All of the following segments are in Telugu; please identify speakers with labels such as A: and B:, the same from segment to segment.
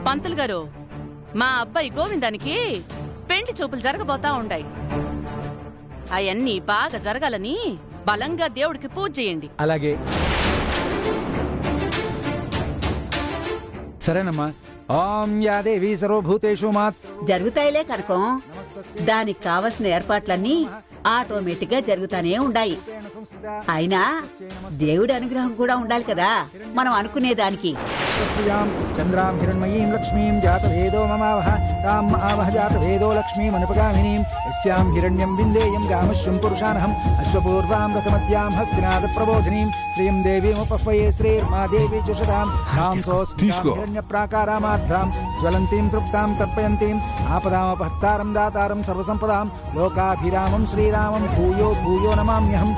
A: పంతులు గారు, మా అబ్బాయి గోవిందానికి పెండ్లి చూపులు జరగబోతా ఉండాయి. అవన్నీ బాగా జరగాలని బలంగా దేవుడికి పూజ చేయండి.
B: అలాగే. సరేనమ్మా. ఓం యా దేవి సర్వభూతేషు మాత్.
C: జరుగుతాయిలే కనకం. దానికి కావలసిన ఏర్పాట్లన్నీ ఆటోమేటిక్ గా జరుగుతానే ఉండాయి. అయినా దేవుడి అనుగ్రహం కూడా ఉండాలి కదా మనం అనుకునేదానికి.
B: చంద్రాం హిరణ్మయీం లక్ష్మీం జాతవేదో మమావహ తాం ఆవహ జాతవేదో లక్ష్మీం అనుపగామినీం యస్యాం హిరణ్యం విందేయం గామశ్వం పురుషానహం అశ్వపూర్వాం రథమద్యాం హస్తినాద ప్రబోధినీం శ్రీం దేవీముపహ్వయే శ్రీర్మా దేవీ చుషతాం తాం హిరణ్య ప్రాకారామాధ్రాం జ్వలంతీం తృప్తాం తర్పయంతీం ఆపదామపహత్తారం దాతారం సర్వసంపదాం లోకాభిరామం శ్రీరామం భూయో భూయో నమామ్యహం.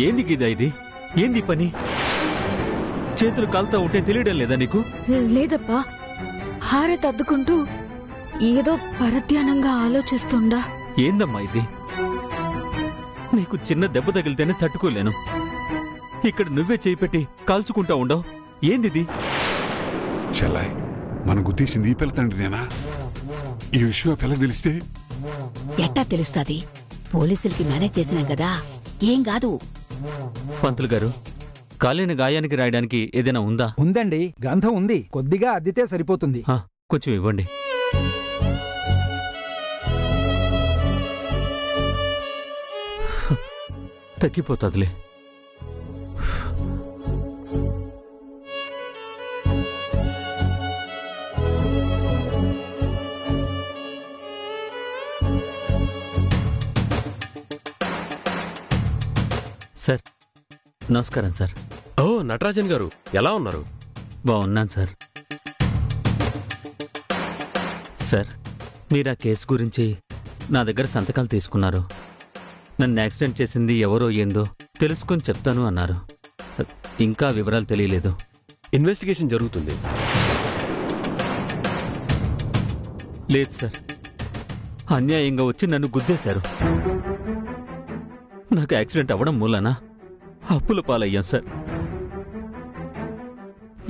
D: ఏంది గీదా ఇది? ఏంది పని? చేతులు కాలుతా ఉంటే తెలియడం లేదా నీకు?
E: లేదప్పా, హారతి అద్దుకుంటూ ఏదో పరధ్యానంగా ఆలోచిస్తుండా.
D: ఏందమ్మా ఇది? నీకు చిన్న దెబ్బ తగిలితేనే తట్టుకోలేను. ఇక్కడ నువ్వే చేయి పెట్టి కాల్చుకుంటా ఉండవు. ఏందిది?
F: చెల్లాయ్, మన గుర్తించింది ఈ పిల్ల తండ్రినేనా? ఈ విషయం పిల్ల తెలిస్తే
C: ఎట్టా తెలుస్తాది? పోలీసులకి మేనేజ్ చేసినాం కదా, ఏం కాదు.
D: పంతులు గారు, కాలిన గాయానికి రాయడానికి ఏదైనా ఉందా?
B: ఉందండి, గంధం ఉంది. కొద్దిగా అద్దితే సరిపోతుంది.
D: కొంచెం ఇవ్వండి. తగ్గిపోతుందిలే. సార్, నమస్కారం సార్.
G: ఓ నటరాజన్ గారు, ఎలా ఉన్నారు?
D: బాగున్నాను సార్. సార్, మీరు ఆ కేసు గురించి నా దగ్గర సంతకాలు తీసుకున్నారు. నన్ను యాక్సిడెంట్ చేసింది ఎవరో ఏందో తెలుసుకొని చెప్తాను అన్నారు. ఇంకా వివరాలు తెలియలేదు.
G: ఇన్వెస్టిగేషన్ జరుగుతుంది.
D: లేదు సార్, అన్యాయంగా వచ్చి నన్ను గుద్దేశారు. నాకు యాక్సిడెంట్ అవ్వడం మూలన అప్పుల పాలయ్యాం సార్.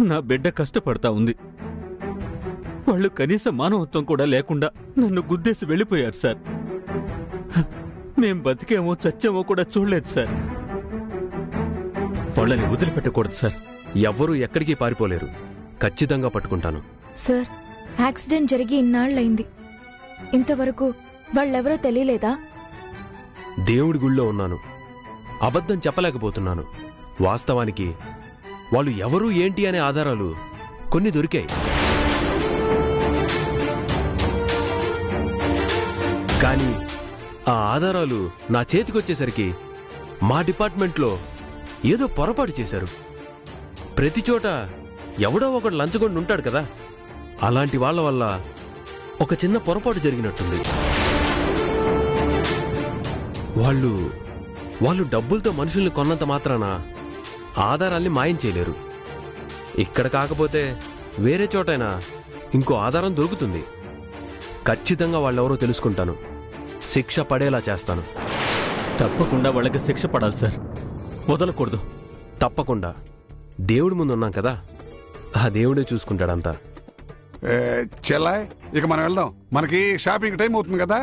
D: నా బిడ్డ కష్టపడతా ఉంది. వాళ్ళు కనీస మానవత్వం కూడా లేకుండా నన్ను గుద్దేసి వెళ్ళిపోయారు సార్. మేం బతికేమో చచ్చేమో కూడా చూడలేదు సార్. వాళ్ళని వదిలిపెట్టకూడదు సార్.
G: ఎవ్వరూ ఎక్కడికి పారిపోలేరు. ఖచ్చితంగా పట్టుకుంటాను.
E: సార్, యాక్సిడెంట్ జరిగి ఇన్నాళ్లయింది. ఇంతవరకు వాళ్ళెవరో తెలియలేదా?
G: దేవుడి గుళ్ళో ఉన్నాను. అబద్ధం చెప్పలేకపోతున్నాను. వాస్తవానికి వాళ్ళు ఎవరు ఏంటి అనే ఆధారాలు కొన్ని దొరికాయి. కానీ ఆ ఆధారాలు నా చేతికొచ్చేసరికి మా డిపార్ట్మెంట్లో ఏదో పొరపాటు చేశారు. ప్రతి చోట ఎవడో ఒకడు లంచగొండి ఉంటాడు కదా, అలాంటి వాళ్ల వల్ల ఒక చిన్న పొరపాటు జరిగినట్టుంది. వాళ్ళు డబ్బులతో మనుషుల్ని కొన్నంత మాత్రాన ఆధారాల్ని మాయం చేయలేరు. ఇక్కడ కాకపోతే వేరే చోటైనా ఇంకో ఆధారం దొరుకుతుంది. ఖచ్చితంగా వాళ్ళెవరో తెలుసుకుంటాను. శిక్ష పడేలా చేస్తాను.
D: తప్పకుండా వాళ్ళకి శిక్ష పడాలి సార్. వదలకూడదు.
G: తప్పకుండా. దేవుడి ముందు ఉన్నాం కదా, ఆ దేవుడే చూసుకుంటాడంతా.
F: చెల్లాయ్, ఇక మనం వెళ్దాం. మనకి షాపింగ్ టైం అవుతుంది కదా.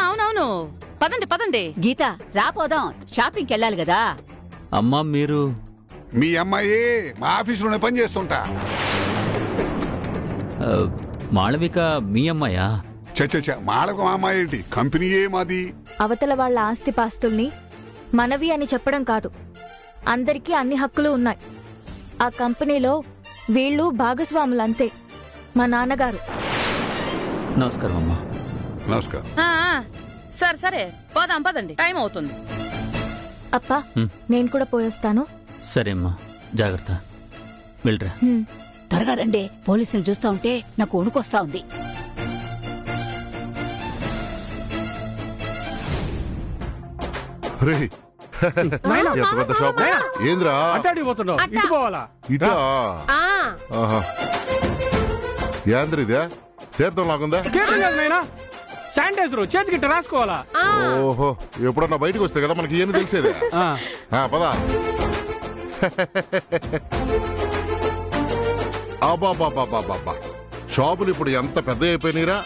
A: అవునవును, పదండి పదండి.
C: గీత, రాపోదాం, షాపింగ్కి వెళ్ళాలి కదా.
D: అమ్మా, మీరు?
F: మీ అమ్మాయి మా ఆఫీసులోనే పని చేస్తుంటా.
D: మాళవిక మీ అమ్మాయా?
F: చచ్చ మాళకు మామ ఏంటి? కంపెనీయే మాది.
E: అవతల వాళ్ళ ఆస్తిపాస్తుల్ని మనవి అని చెప్పడం కాదు, అందరికీ అన్ని హక్కులు ఉన్నాయి. ఆ కంపెనీలో వీళ్ళు భాగస్వాములంతే. మా నాన్నగారు.
D: నమస్కారం అమ్మా.
F: నమస్కారం.
A: సరే సరే పోదాం పదండి, టైం అవుతుంది.
E: అప్పా నేను కూడా పోయొస్తాను.
D: సరే అమ్మా, జాగ్రత్త, వెళ్ళరా.
C: త్వరగా రండి, పోలీసులు చూస్తా ఉంటే నాకు వణుకొస్తా ఉంది.
H: ఎంత పెద్ద షాప్ ఏంద్రా? ఇటా ఏంద్రిదే? తీర్థం లాగుందా?
I: శానిటైజర్ చేతికి రాసుకోవాలా?
H: ఓహో, ఎప్పుడన్నా బయటకు వస్తే కదా మనకి ఏం తెలిసేదే. పదా. అబాబాబాబాబా, షాపులు ఇప్పుడు ఎంత పెద్ద అయిపోయినాయిరా.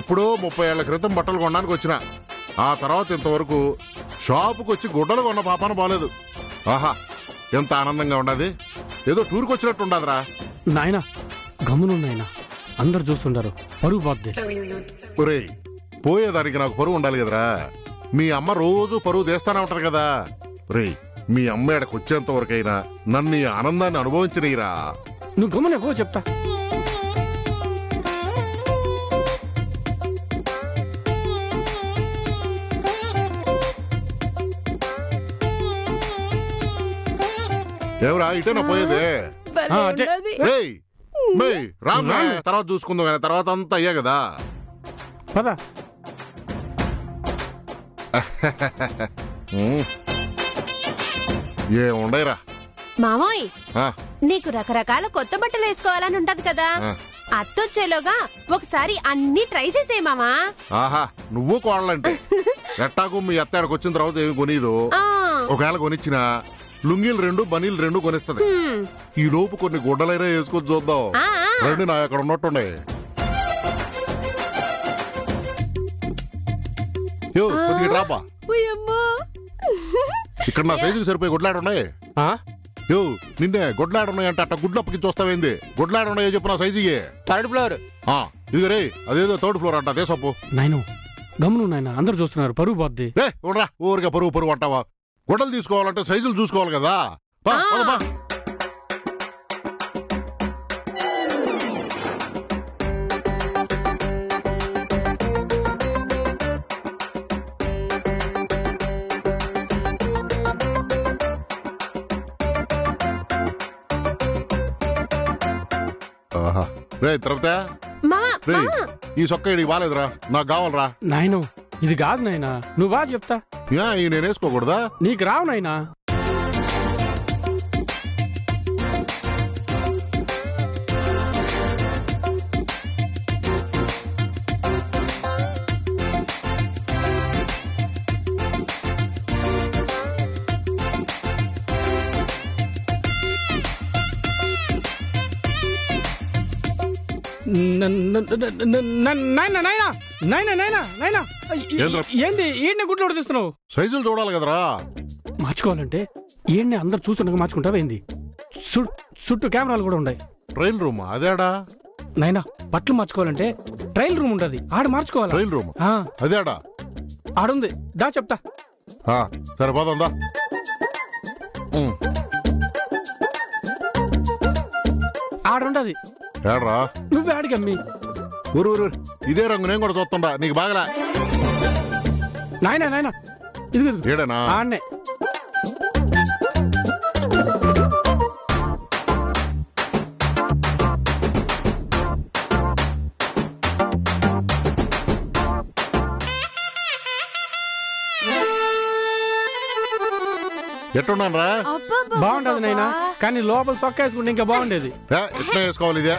H: ఎప్పుడో 30 ఏళ్ల క్రితం బట్టలు కొనడానికి వచ్చిన, ఆ తర్వాత ఇంతవరకు షాపుకి వచ్చి గుడ్డలు కొన్న పాపాన బాలేదు. ఆహా, ఎంత ఆనందంగా ఉండదు. ఏదో టూర్కి వచ్చినట్టు ఉండదురా.
I: నాయనా గమ్మును నాయనా, అందరు చూస్తుంటారు, పరుగు పోద్ది.
H: ఒరేయ్, పోయేదానికి నాకు పరువు ఉండాలి కదరా. మీ అమ్మ రోజు పరువు తీస్తానే ఉంటారు కదా. రేయ్, మీ అమ్మ ఎడకు వచ్చేంత వరకైనా నన్ను ఈ ఆనందాన్ని అనుభవించనీరా.
I: నువ్వు గమ్మున పో, చెప్తా.
H: ఎవరా ఇటేనా పోయేదే? రామ్, తర్వాత చూసుకుందాం కానీ, తర్వాత అంతా అయ్యా కదా.
I: పదా.
H: ఏముండయిరా
J: మామోయ్, నీకు రకరకాల కొత్త బట్టలు వేసుకోవాలని ఉంటది కదా. అత్తొచ్చేలోగా ఒకసారి అన్ని ట్రై చేసేయి మామా.
H: ఆహా, నువ్వు కోడాలంటే ఎట్టాకు మీ అత్త ఆడకు వచ్చిన తర్వాత ఏమి కొనిదు. ఒకవేళ కొనిచ్చిన లుంగీలు 2 బనీలు 2 కొనిస్తుంది. ఈ లోపు కొన్ని గుడ్డలైనా వేసుకొని చూద్దాం. రండి, నా అక్కడ ఉన్నట్టుండే. కొద్దిగా రాపా, ఇక్కడ నా సైజుకి సరిపోయి గుడ్లాడున్నాయి. నిన్నే గుడ్లాడున్నాయి అంటే అట్ట గుడ్లు అప్పకి చూస్తావేంది? గుడ్లాడున్నాయో చెప్పు నా సైజుకి.
I: 3rd floor.
H: ఇది రే, అదేదో 3rd ఫ్లోర్ అంట. అదే సొప్పు.
I: నాయను గమ్మును నాయన, అందరు చూస్తున్నారు, పరుగు పోద్ది.
H: ఉండరా, ఊరిగా పరుగు అంటావా? గుడ్డలు తీసుకోవాలంటే సైజులు చూసుకోవాలి కదా. రే తర్వాత ఈ సొక్క ఇడికి బాలేదురా, నాకు కావాలరా.
I: నాయను ఇది కాదు నాయనా, నువ్వు బాగా చెప్తా.
H: నేను వేసుకోకూడదా?
I: నీకు రావు నాయనా. ఏంది ఈయన్ని గుడ్లు ఉడిస్తున్నావు?
H: సైజులు చూడాలి కదరా.
I: మార్చుకోవాలంటే ఈయన్ని అందరు చూస్తుండగా మార్చుకుంటావా ఏంది? చుట్టూ కెమెరాలు కూడా ఉన్నాయి.
H: ట్రైల్ రూమ్ అదేడా?
I: నైనా బట్టలు మార్చుకోవాలంటే ట్రైల్ రూమ్ ఉంటది, ఆడ మార్చుకోవాలి.
H: ట్రైల్ రూమ్ అదేడా?
I: ఆడుంది, దా చెప్తా.
H: సరే పోదా.
I: ఆడుంటది.
H: ఏడ్రా
I: నువ్వే ఆడికమ్మి.
H: ఊరు ఇదే రంగు నేను కూడా చూస్తుండా, నీకు బాగలా.
I: నాయనా ఇది
H: ఏడనా?
I: ఆడనే.
H: ఎట్టున్నాను రా?
I: బాగుంటది నైనా, కానీ లోపల సొక్క వేసుకుంటే ఇంకా బాగుండేది.
H: ఎట్లా వేసుకోవాలి ఇదే?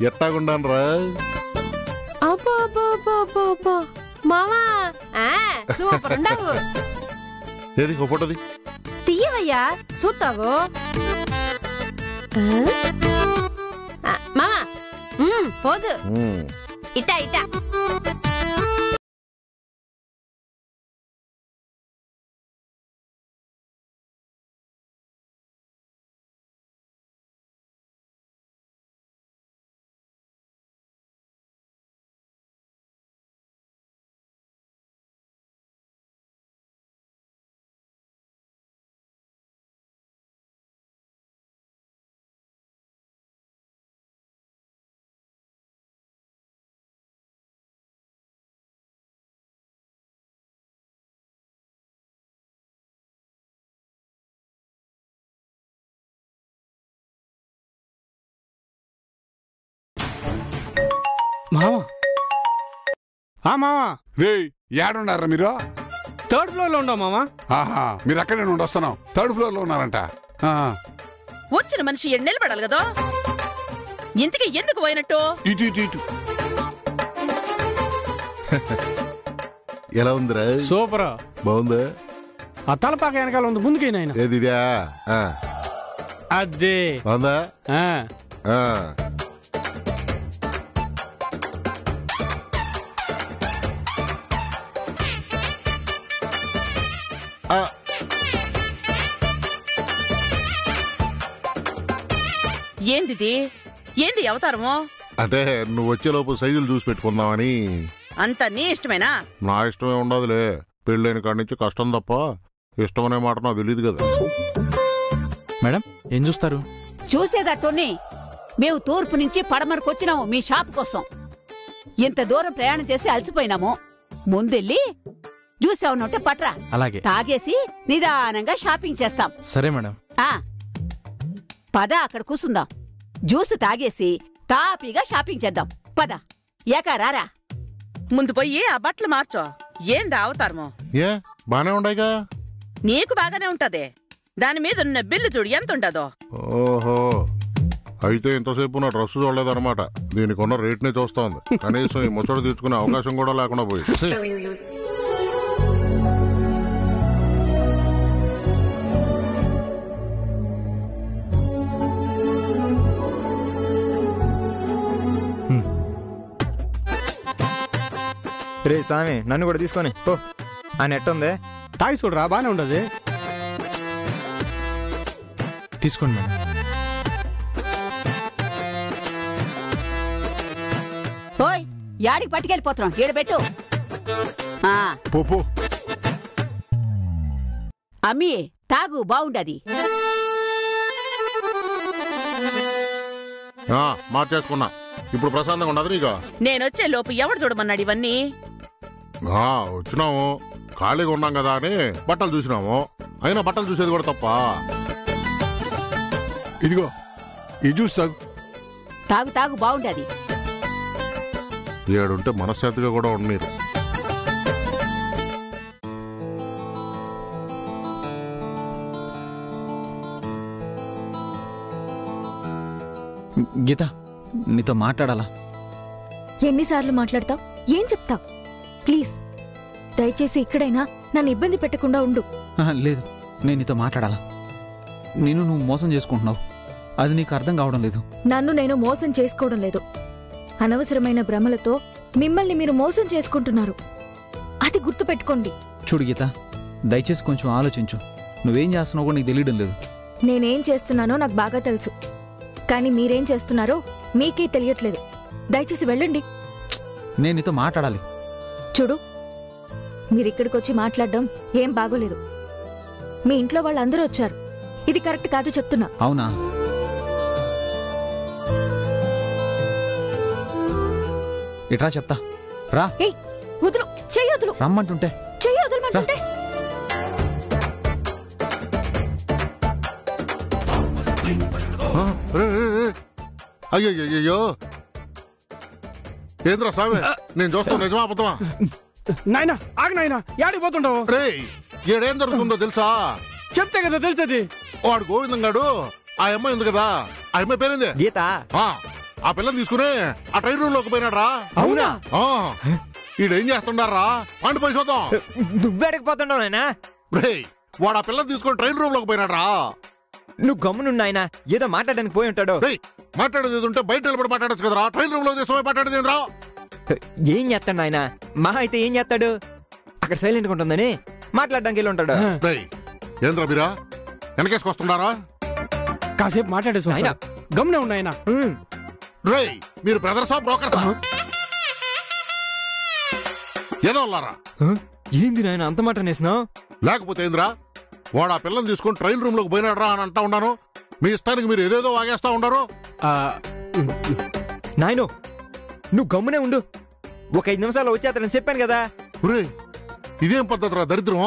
H: ఎట్టాగుండాను రా?
J: మామా సూపర్ ఉండవు.
H: ఏది ఒక ఫోటోది
J: తీయవయ్యా, చూస్తావు. మామా పోజు ఇట్టా.
I: మావా మావా
F: రే ఏడున్నారా మీరు?
I: 3rd ఫ్లోర్ లో ఉన్నాం మామా.
F: ఆహా, మీరు అక్కడే నుండి వస్తున్నాం. 3rd ఫ్లోర్ లో ఉన్నారంట.
A: వచ్చిన మనిషి నిలబడాలి కదా, ఇంతకీ ఎందుకు పోయినట్టు?
F: ఇటు ఇటు ఇటు.
H: ఎలా ఉందిరా?
I: సూపర్.
H: బాగుందా?
I: ఆ తలపాక వెనకాల ఉంది, ముందుకైనా ఆయన.
H: ఏది ఇదా?
I: అదే
H: బాగుందా?
A: ఏంది ఏంది అవతారము?
H: అంటే నువ్వు వచ్చేలోపు సైజులు చూసి పెట్టుకుందామని.
A: అంత నీ ఇష్టమేనా?
H: నా ఇష్టమే ఉండదులే, పెళ్ళైన కాడి నుంచి కష్టం తప్ప ఇష్టం అనే మాట నాకు తెలియదు కదా.
K: మేడం ఏం చూస్తారు?
C: చూసేదట్టుని మేము తూర్పు నుంచి పడమరకు వచ్చినాము మీ షాప్ కోసం. ఇంత దూరం ప్రయాణం చేసి అలసిపోయినాము. ముందెళ్ళి జ్యూస్ ఏమన్నుంటే పట్రా.
K: అలాగే.
C: తాగేసి నిదానంగా షాపింగ్ చేస్తాం.
K: సరే మేడం.
C: పద అక్కడ కూసుందాం. జ్యూస్ తాగేసి తాపీగా షాపింగ్ చేద్దాం. పద ఏకారారా.
A: ముందు పోయి ఆ బట్టలు మార్చో. ఏందా అవతారము?
H: ఏ బానే ఉండాయిగా.
A: నీకు బాగానే ఉంటదే, దాని మీద ఉన్న బిల్లు చూడు ఎంత ఉంటదో.
H: ఓహో, అయితే ఇంతసేపు నా డ్రెస్ చూడలేదన్నమాట. దీనికి ఉన్న రేట్నే చూస్తా ఉంది. కనీసం ఈ ముచ్చట తీసుకునే అవకాశం కూడా లేకుండా పోయి.
K: రే స్వామి, నన్ను కూడా తీసుకొని పో. ఆ నెట్ ఉందే,
I: తాగి చూడరా, బానే ఉండదు.
K: తీసుకోండి మేడం.
C: ఓయ్, యాడికి పట్టుకెళ్ళిపోతున్నాం? ఈడబెట్టు. అమ్మి తాగు, బాగుండది.
H: మార్చేసుకున్నా, ఇప్పుడు ప్రశాంతంగా ఉండదు నీకు.
A: నేనొచ్చే లోపు ఎవడు చూడమన్నాడు ఇవన్నీ?
H: వచ్చినాము, ఖాళీగా ఉన్నాం కదా అని బట్టలు చూసినాము. అయినా బట్టలు చూసేది కూడా తప్ప.
F: ఇదిగో ఈ జ్యూస్ తాగు.
C: తాగు తాగు, బాగుండది.
H: ఏడుంటే మనశ్శాంతిగా కూడా ఉండరు.
K: గీత, నీతో మాట్లాడాలా?
E: ఎన్నిసార్లు మాట్లాడతావు? ఏం చెప్తావు? ప్లీజ్ దయచేసి ఇక్కడైనా నన్ను ఇబ్బంది పెట్టకుండా ఉండు.
K: లేదు, నేను నీతో మాట్లాడాలా. నువ్వు మోసం చేసుకుంటున్నావు, అది నీకు అర్థం కావడం లేదు.
E: నన్ను నేను మోసం చేసుకోవడం లేదు. అనవసరమైన భ్రమలతో మిమ్మల్ని మీరు మోసం చేసుకుంటున్నారు, అది గుర్తుపెట్టుకోండి.
K: చూడు గీత, దయచేసి కొంచెం ఆలోచించు. నువ్వేం చేస్తున్నావు కూడా నీకు తెలియడం లేదు.
E: నేనేం చేస్తున్నానో నాకు బాగా తెలుసు, కానీ మీరేం చేస్తున్నారో మీకే తెలియట్లేదు. దయచేసి వెళ్ళండి.
K: నేను నీతో మాట్లాడాలి.
E: చూడు, మీరిక్కడికొచ్చి మాట్లాడడం ఏం బాగోలేదు. మీ ఇంట్లో వాళ్ళందరూ వచ్చారు, ఇది కరెక్ట్ కాదు చెప్తున్నా.
K: అవునా? ఇట్రా చెప్తా, రా.
E: వదులు, చెయ్యొదులు.
K: రమ్మంటుంటే
E: చెయ్యొదలమంటుంటే.
H: అయ్యో, ఏంద్రా స్వామి, నేను చూస్తాను. నిజమా అబద్ధమా?
I: నాయనా ఆగు నాయనా, యాడికి పోతుండవు?
H: రే, ఏడేం జరుగుతుందో తెలుసా?
I: చెప్తే కదా తెలిసేది.
H: వాడు గోవిందం గాడు, ఆ అమ్మాయి ఉంది కదా, ఆ అమ్మాయి పేరేంది?
K: గీత.
H: ఆ పిల్లని తీసుకుని ఆ ట్రైన్ రూమ్ లోకి పోయినాడు రా.
K: అవునా?
H: ఈడేం చేస్తుండారా? అండిపోయి చూద్దాం.
K: నువ్వేడికి పోతుండవు నాయనా?
H: రే, వాడు ఆ పిల్లని తీసుకుని ట్రైన్ రూమ్ లోకి పోయినాడు రా.
K: నువ్వు గమ్మునున్నా ఆయన ఏదో మాట్లాడడానికి పోయి ఉంటాడు.
H: మాట్లాడేది ఉంటే బయట నిలబడి మాట్లాడచ్చు కదరా, ట్రైన్ రూమ్ లో తీసుకుని మాట్లాడేది రా.
K: ఏం చేస్తాడు ఆయన? మహా అయితే ఏం చేస్తాడు? అక్కడ సైలెంట్ గా ఉంటుందని మాట్లాడడానికి వెళ్ళి ఉంటాడు.
H: ఏంద్రా మీరా వెనకేసుకొస్తున్నారా?
I: కాసేపు మాట్లాడేసి గమ్మునే ఉన్నాయన.
H: రే, మీరు బ్రదర్సా బ్రోకర్సా? ఏదో ఉన్నారా?
K: ఏంది నాయన అంత మాట నేసినా?
H: లేకపోతే ఏంద్రా, వాడు ఆ పిల్లని తీసుకుని ట్రైన్ రూమ్ లోకి పోయినాడు రా అని అంటా ఉన్నాను. మీ ఇష్టానికి మీరు ఏదేదో వాగేస్తా ఉండారు.
K: నాయనో, నువ్వు గమ్మునే ఉండు. ఒక 5 నిమిషాలు వచ్చేస్తానని చెప్పాను కదా.
H: ఇదేం పద్ధతి రా దరిద్రం?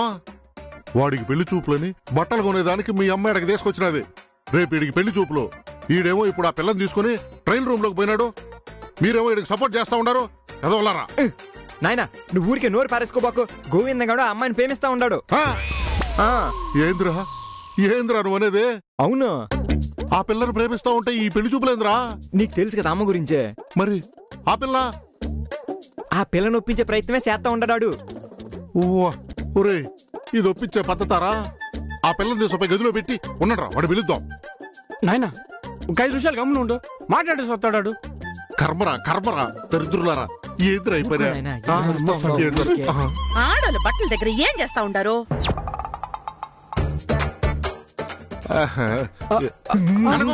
H: వాడికి పెళ్లి చూపులని బట్టలు కొనేదానికి మీ అమ్మాయి అక్కడికి తీసుకొచ్చినది. రేపు వీడికి పెళ్లి చూపులు, ఈడేమో ఇప్పుడు ఆ పిల్లని తీసుకుని ట్రైన్ రూమ్ లోకి పోయినాడు. మీరేమో వీడికి సపోర్ట్ చేస్తా ఉన్నారు ఎదవలారా.
K: నాయనా నువ్వు ఊరికే నోరు పారేసుకోబాకు. గోవిందంగాడు ఆ అమ్మాయిని ప్రేమిస్తా ఉన్నాడు.
H: ఏంద్రా నువ్వు అనేది?
K: అవును,
H: ఆ పిల్లని ప్రేమిస్తా ఉంటే ఈ పెళ్లి చూపులేంద్రా?
K: నీకు తెలుసు కదా అమ్మ గురించే.
H: మరి ఆ
K: పిల్లని ఒప్పించే ప్రయత్నమే చేస్తా ఉంటాడు.
H: ఒరే ఇది ఒప్పించే పద్ధతారా? ఆ పిల్లని తీసుకుపోయి గదిలో పెట్టి ఉన్నట్రా వాడు పిలుద్దాం.
I: నాయనా ఒక 5 నిమిషాలు గమ్మున ఉండు, మాట్లాడేసి వస్తాడాడు.
H: కర్మరా దరిద్రులారా, ఏంద్రా అయిపోయినా?
A: ఆడోళ్ళు బట్టల దగ్గర ఏం చేస్తా ఉండారు?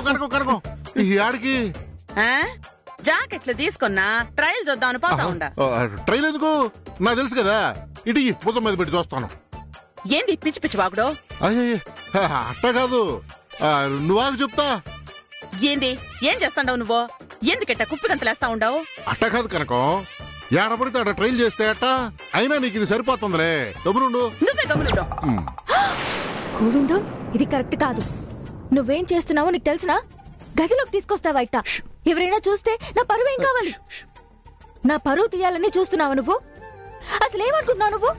H: కనుకో ఈ ఆడికి
A: జాకెట్లు తీసుకున్నా ట్రయల్ చూద్దామని పోతా ఉండా.
H: ట్రైల్ ఎందుకు? నాకు తెలుసు కదా, ఇటు భుజం మీద పెట్టి చూస్తాను.
A: ఏంది పిచ్చి పిచ్చి వాగుడు?
H: అట్ట కాదు, నువ్వు చెప్తా.
A: ఏంది ఏం చేస్తాండావు నువ్వు? ఎందుకెట్ట కుప్పిగంతలేస్తా ఉండవు?
H: అట్ట కాదు కనకం, ఏడపడితే అట్ట ట్రైల్ చేస్తే అట్ట. అయినా నీకు ఇది సరిపోతుందిలే, గమనుండు.
A: నువ్వే గమనుండు.
E: గోవిందం, ఇది కరెక్ట్ కాదు. నువ్వేం చేస్తున్నావో నీకు తెలిసినా గదిలోకి తీసుకొస్తావా? ఇట్ట ఎవరైనా చూస్తే నా పరువు ఏం కావాలి? నా పరువు తీయాలని చూస్తున్నావు నువ్వు? అసలు ఏమనుకుంటున్నావు నువ్వు?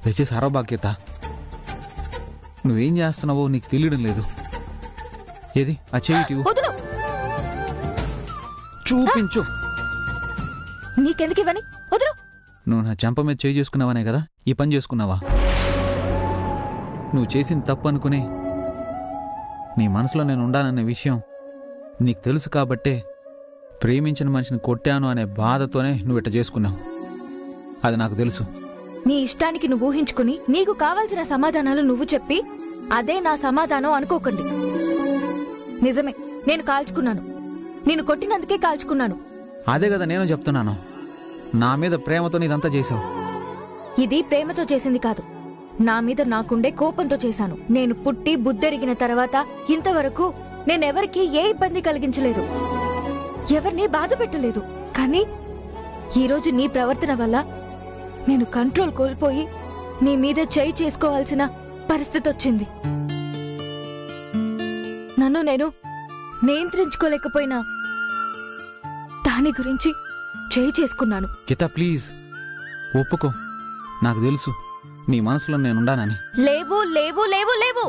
L: దయచేసి ఆరోగ్యత, నువ్వేం చేస్తున్నావో నీకు తెలియడం లేదు. ఏది ఆ చెయ్యి
E: వదులు,
L: చూపించు.
E: నీకెందుకు ఇవని? వదులు.
L: నువ్వు నా చెంప మీద చేయి చేసుకున్నావనే కదా ఈ పని చేసుకున్నావా? నువ్వు చేసిన తప్పు అనుకుని నీ మనసులో నేను ఉండాననే విషయం నీకు తెలుసు కాబట్టే ప్రేమించిన మనిషిని కొట్టాను అనే బాధతోనే నువ్వు ఇట్ట చేసుకున్నావు. అది నాకు తెలుసు.
E: నీ ఇష్టానికి నువ్వు ఊహించుకుని నీకు కావాల్సిన సమాధానాలు నువ్వు చెప్పి అదే నా సమాధానం అనుకోకండి. నిజమే, నేను కాల్చుకున్నాను. నేను కొట్టినందుకే కాల్చుకున్నాను.
L: అదే కదా నేను చెప్తున్నాను. నా మీద ప్రేమతో ఇదంతా చేశావు.
E: ఇది ప్రేమతో చేసింది కాదు, నా మీద నాకుండే కోపంతో చేశాను. నేను పుట్టి బుద్ధెరిగిన తర్వాత ఇంతవరకు నేనెవరికీ ఏ ఇబ్బంది కలిగించలేదు, ఎవరిని బాధ పెట్టలేదు. కానీ ఈరోజు నీ ప్రవర్తన వల్ల నేను కంట్రోల్ కోల్పోయి నీ మీద చేయి చేసుకోవాల్సిన పరిస్థితి వచ్చింది. నన్ను నేను నియంత్రించుకోలేకపోయినా దాని గురించి చేయి చేసుకున్నాను.
L: గీత ప్లీజ్ ఒప్పుకో. నాకు తెలుసు నీ మనసులో నేనుండానని.
E: లేవు లేవు లేవు లేవు.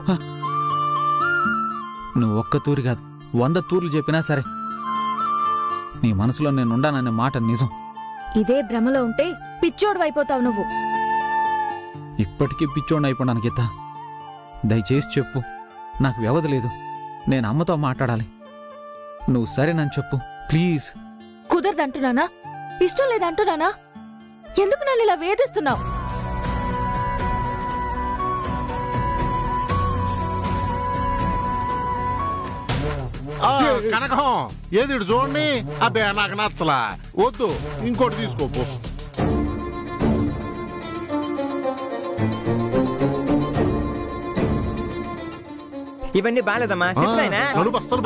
L: నువ్వు ఒక్క తూరి కాదు 100 తూర్లు చెప్పినా సరే నీ మనసులో నేనుండాననే మాట నిజం.
E: ఇదే భ్రమలో ఉంటే పిచ్చోడు అయిపోతావు నువ్వు.
L: ఇప్పటికీ పిచ్చోడు అయిపోయాను గీత. దయచేసి చెప్పు, నాకు వ్యవధి లేదు. నేను అమ్మతో మాట్లాడాలి. నువ్వు సరే నన్ను చెప్పు ప్లీజ్.
E: కుదరదంటున్నానా? ఇష్టం లేదంటున్నానా? ఎందుకు నన్ను ఇలా వేధిస్తున్నావు?
H: కనకం ఏది చూడండి. అబ్బే నాకు నచ్చలా, వద్దు ఇంకోటి తీసుకోపో.
K: ఇవన్నీ బాలేదమ్మా, చెప్పాయినా
H: బస్తలు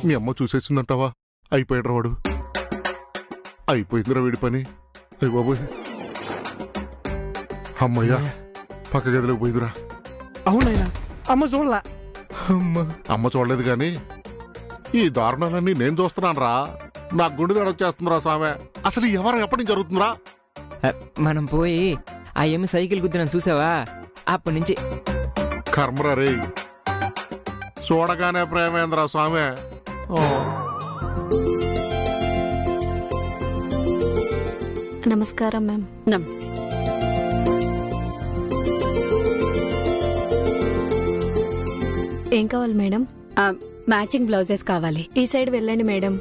H: మీ అమ్మ చూసేసిందంటావా? అయిపోయాడు వాడు. అయిపోయిందిరా వీడి పని. అయ్య బాబోయ్, అమ్మయ్యా పక్క గదిలోకి పోయిందిరా.
I: అవునైనా అమ్మ చూడలా.
H: అమ్మ చూడలేదు గాని ఈ దారుణాలన్నీ నేను చూస్తున్నాను రా. నాకు గుండె దడొచ్చేస్తుందిరా సామె. అసలు ఈ వ్యవహారం ఎప్పటి నుంచి జరుగుతుందిరా?
K: మనం పోయి ఆ ఎమ్మి సైకిల్ గుద్దిన చూసావా? అప్పటి నుంచి
H: కర్మరా రే. చూడగానే ప్రేమేంద్ర స్వామి.
M: నమస్కారం మ్యామ్.
A: నమస్తే.
M: ఏం కావాలి మేడం? మ్యాచింగ్ బ్లౌజెస్ కావాలి. ఈ సైడ్ వెళ్ళండి మేడం.